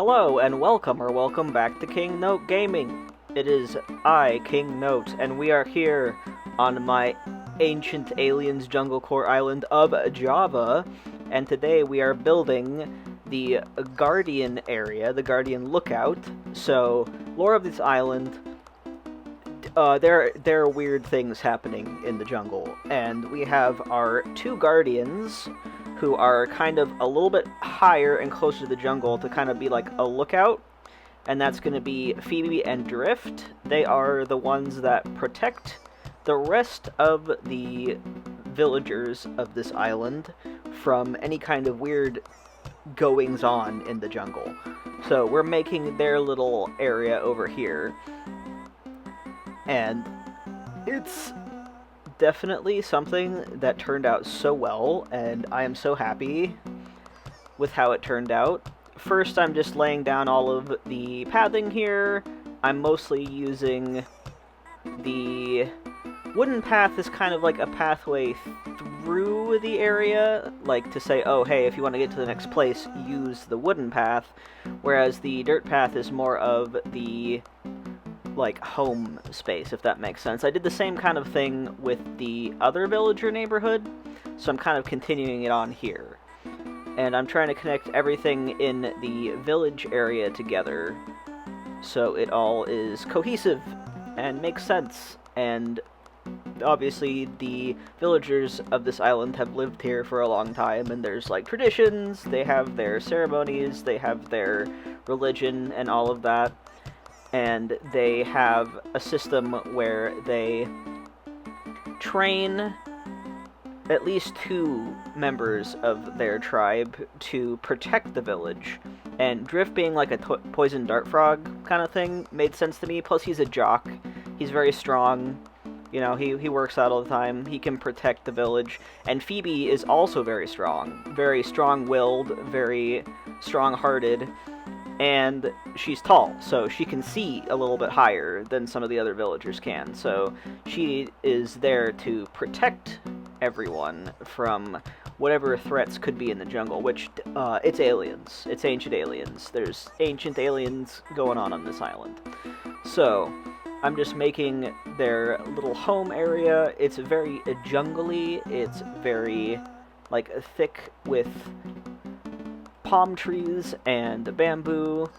Hello and welcome back to King Note Gaming. It is I, King Note, and we are here on my ancient aliens jungle core island of Java, and today we are building the Guardian area, the Guardian Lookout. So, lore of this island, there are weird things happening in the jungle, and we have our two Guardians, who are kind of a little bit higher and closer to the jungle to kind of be like a lookout, and that's going to be Phoebe and Drift. They are the ones that protect the rest of the villagers of this island from any kind of weird goings-on in the jungle. So we're making their little area over here, and it's definitely something that turned out so well, and I am so happy with how it turned out. First, I'm just laying down all of the pathing here. I'm mostly using the wooden path as kind of like a pathway through the area, like to say, oh hey, if you want to get to the next place, use the wooden path, whereas the dirt path is more of the like home space, if that makes sense. I did the same kind of thing with the other villager neighborhood, so I'm kind of continuing it on here. And I'm trying to connect everything in the village area together so it all is cohesive and makes sense. And obviously the villagers of this island have lived here for a long time, and there's like traditions, they have their ceremonies, they have their religion and all of that. And they have a system where they train at least 2 members of their tribe to protect the village. And Drift being like a poison dart frog kind of thing made sense to me. Plus he's a jock. He's very strong. You know, he works out all the time. He can protect the village. And Phoebe is also very strong. Very strong-willed, very strong-hearted. And she's tall, so she can see a little bit higher than some of the other villagers can. So she is there to protect everyone from whatever threats could be in the jungle, which, it's aliens. It's ancient aliens. There's ancient aliens going on this island. So I'm just making their little home area. It's very jungly. It's very, like, thick with palm trees and bamboo,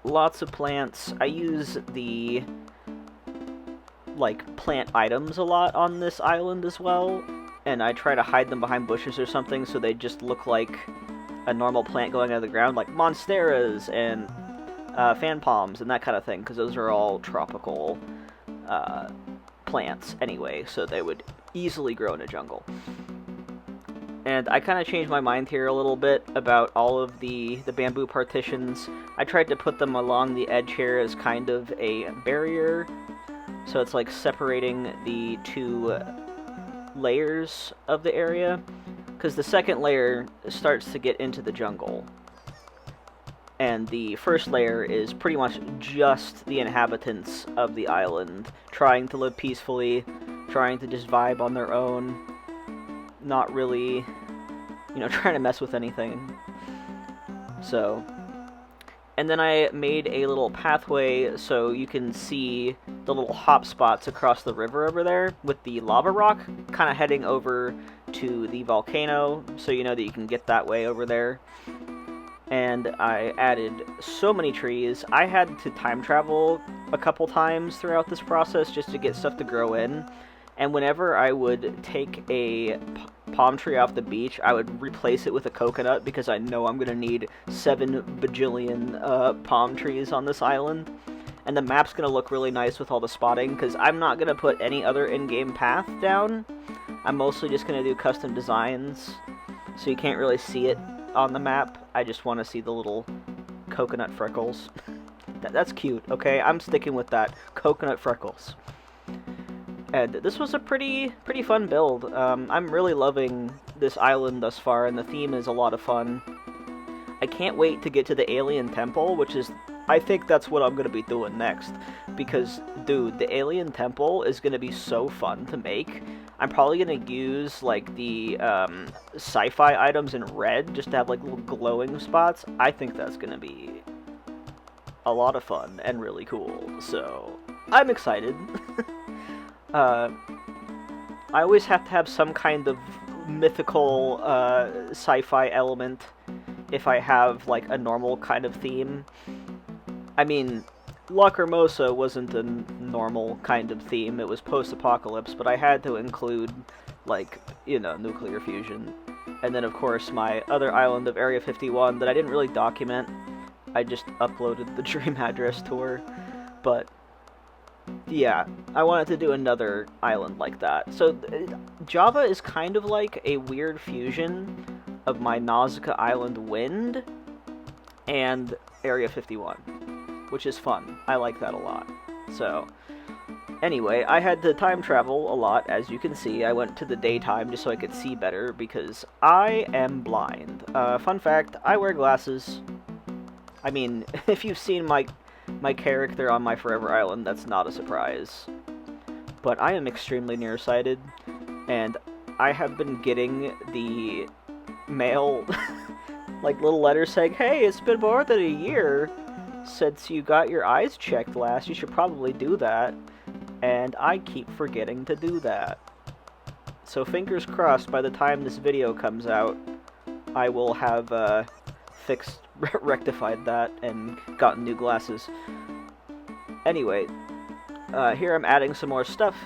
lots of plants. I use the like plant items a lot on this island as well, and I try to hide them behind bushes or something so they just look like a normal plant going out of the ground, like monsteras and fan palms and that kind of thing, because those are all tropical plants anyway, so they would easily grow in a jungle. And I kind of changed my mind here a little bit about all of the bamboo partitions. I tried to put them along the edge here as kind of a barrier, so it's like separating the 2 layers of the area, because the second layer starts to get into the jungle. And the first layer is pretty much just the inhabitants of the island, trying to live peacefully, trying to just vibe on their own, not really, you know, trying to mess with anything. So, and then I made a little pathway so you can see the little hop spots across the river over there with the lava rock kind of heading over to the volcano, so you know that you can get that way over there. And I added so many trees. I had to time travel a couple times throughout this process just to get stuff to grow in. And whenever I would take a palm tree off the beach, I would replace it with a coconut, because I know I'm going to need 7 bajillion palm trees on this island. And the map's going to look really nice with all the spotting, because I'm not going to put any other in-game path down. I'm mostly just going to do custom designs, so you can't really see it on the map. I just want to see the little coconut freckles. That's cute, okay? I'm sticking with that. Coconut freckles. And this was a pretty fun build. I'm really loving this island thus far, and the theme is a lot of fun. I can't wait to get to the alien temple, which is, I think that's what I'm going to be doing next. Because, dude, the alien temple is going to be so fun to make. I'm probably gonna use like the sci-fi items in red just to have like little glowing spots. I think that's gonna be a lot of fun and really cool. So I'm excited. I always have to have some kind of mythical sci-fi element if I have like a normal kind of theme. I mean, Lacrimosa wasn't a normal kind of theme, it was post-apocalypse, but I had to include, like, you know, nuclear fusion. And then, of course, my other island of Area 51 that I didn't really document. I just uploaded the Dream Address tour. But, yeah, I wanted to do another island like that. So, Java is kind of like a weird fusion of my Nausicaa Island Wind and Area 51. Which is fun. I like that a lot. So, anyway, I had to time travel a lot, as you can see. I went to the daytime just so I could see better, because I am blind. Fun fact, I wear glasses. I mean, if you've seen my character on my Forever Island, that's not a surprise. But I am extremely nearsighted, and I have been getting the mail, like little letters saying, hey, it's been more than a year since you got your eyes checked last, you should probably do that. And I keep forgetting to do that. So fingers crossed, by the time this video comes out, I will have rectified that and gotten new glasses. Anyway, here I'm adding some more stuff.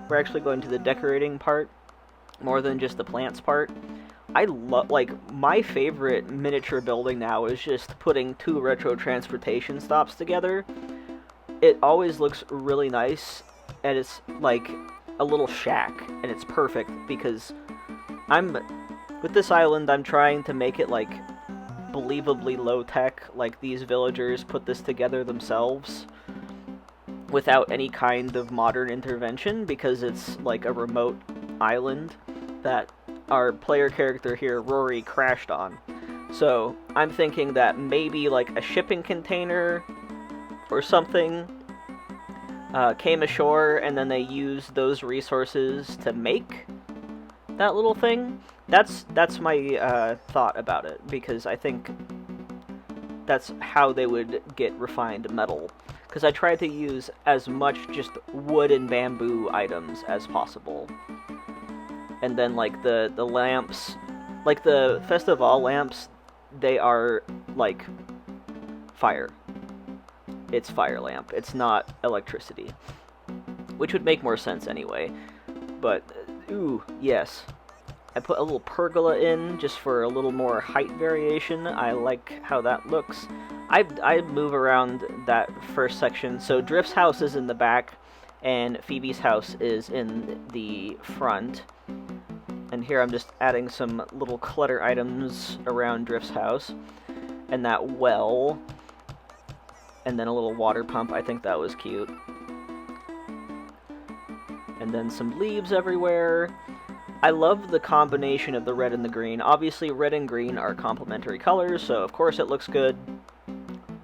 We're actually going to the decorating part, more than just the plants part. I love, like, my favorite miniature building now is just putting two retro transportation stops together. It always looks really nice, and it's like a little shack, and it's perfect because with this island, I'm trying to make it like believably low-tech, like these villagers put this together themselves without any kind of modern intervention, because it's like a remote island that our player character here, Rory, crashed on. So I'm thinking that maybe like a shipping container or something came ashore, and then they used those resources to make that little thing. That's my thought about it, because I think that's how they would get refined metal. Because I tried to use as much just wood and bamboo items as possible. And then, like, the lamps, like the Festival lamps, they are, like, fire. It's fire lamp. It's not electricity. Which would make more sense anyway. But, ooh, yes. I put a little pergola in, just for a little more height variation. I like how that looks. I move around that first section. So Drift's house is in the back, and Phoebe's house is in the front. And here I'm just adding some little clutter items around Drift's house. And that well. And then a little water pump. I think that was cute. And then some leaves everywhere. I love the combination of the red and the green. Obviously, red and green are complementary colors, so of course it looks good.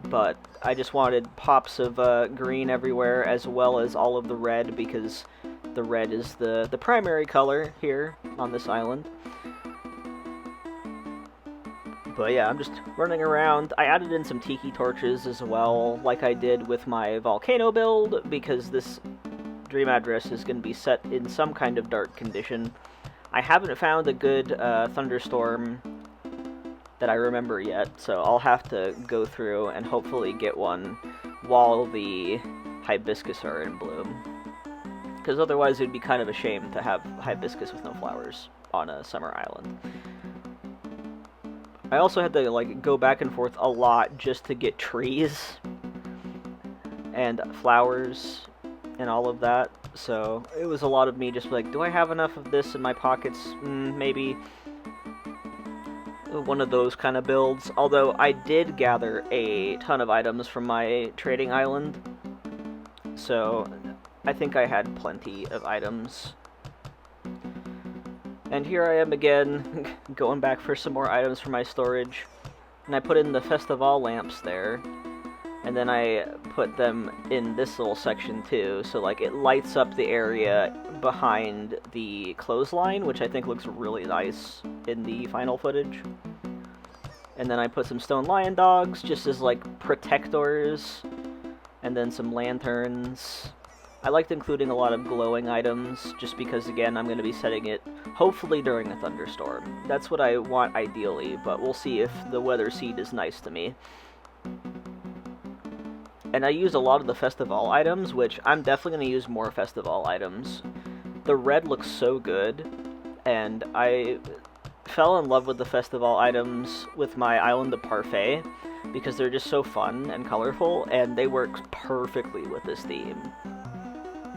But I just wanted pops of green everywhere, as well as all of the red, because the red is the primary color here on this island. But yeah, I'm just running around. I added in some tiki torches as well, like I did with my volcano build, because this dream address is going to be set in some kind of dark condition. I haven't found a good thunderstorm that I remember yet, so I'll have to go through and hopefully get one while the hibiscus are in bloom. Because otherwise it would be kind of a shame to have hibiscus with no flowers on a summer island. I also had to like go back and forth a lot just to get trees and flowers and all of that. So it was a lot of me just like, do I have enough of this in my pockets? Maybe. One of those kind of builds. Although I did gather a ton of items from my trading island. So I think I had plenty of items. And here I am again, going back for some more items for my storage. And I put in the Festival lamps there. And then I put them in this little section too, so like it lights up the area behind the clothesline, which I think looks really nice in the final footage. And then I put some stone lion dogs just as like protectors, and then some lanterns. I liked including a lot of glowing items, just because, again, I'm going to be setting it, hopefully, during a thunderstorm. That's what I want ideally, but we'll see if the weather seed is nice to me. And I used a lot of the Festival items, which I'm definitely going to use more Festival items. The red looks so good, and I fell in love with the Festival items with my Island of Parfait, because they're just so fun and colorful, and they work perfectly with this theme.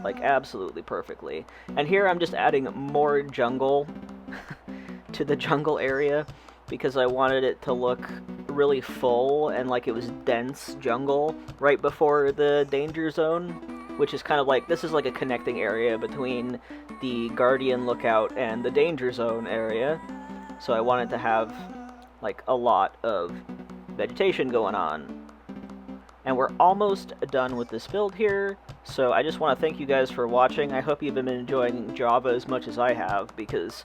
Like, absolutely perfectly. And here I'm just adding more jungle to the jungle area, because I wanted it to look really full and like it was dense jungle right before the danger zone, which is kind of like, this is like a connecting area between the Guardian Lookout and the danger zone area. So I wanted to have like a lot of vegetation going on. And we're almost done with this build here, so I just want to thank you guys for watching. I hope you've been enjoying Java as much as I have, because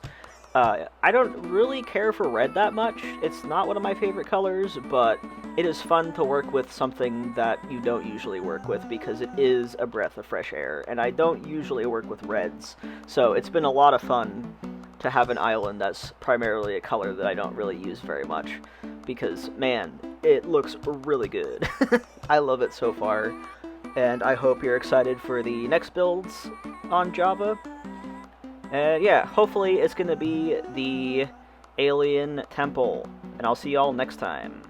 I don't really care for red that much. It's not one of my favorite colors, but it is fun to work with something that you don't usually work with, because it is a breath of fresh air, and I don't usually work with reds. So it's been a lot of fun to have an island that's primarily a color that I don't really use very much, because, man, it looks really good. I love it so far, and I hope you're excited for the next builds on Java. And yeah, hopefully it's going to be the Alien Temple, and I'll see y'all next time.